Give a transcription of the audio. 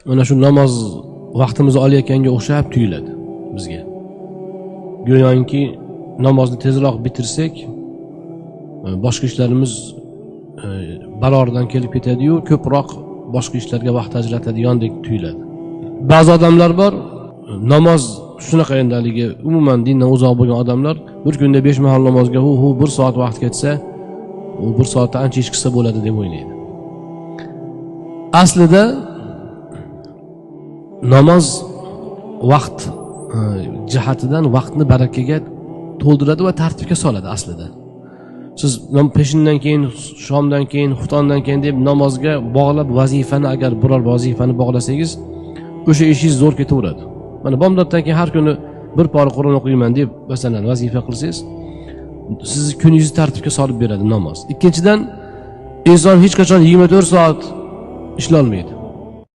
mana shu namoz vaqtimizni olayotganga o'xshab tuyuladi bizga. Go'yoki namozni tezroq bitirsak, boshqa ishlarimiz baroridan kelib ketadi-yu, ko'proq boshqa ishlarga vaqt ajratadigandek tuyuladi. Ba'zi odamlar bor, namoz shunaqa endaligi, umuman dindan uzoq bo'lgan odamlar bir kunda 5 mahal namozga 1 soat vaqt ketsa, u 1 soatda ancha ish qilsa bo'ladi deb o'ylaydi. Aslida namoz vaqt jihatidan vaqtni barakaga to'ldiradi va tartibga soladi aslida. Siz peshindan keyin, shomdan keyin, xuftondan keyin deb namozga bog'lab vazifani, agar biror vazifani bog'lasangiz, o'sha ishingiz zo'r ketaveradi. Mana bomdoddan keyin har kuni bir pora Qur'on o'qiyman deb masalan vazifa qilsangiz, sizni kuningizni tartibga solib beradi namoz. Ikkinchidan, inson hech qachon 24 soat ishlolmaydi.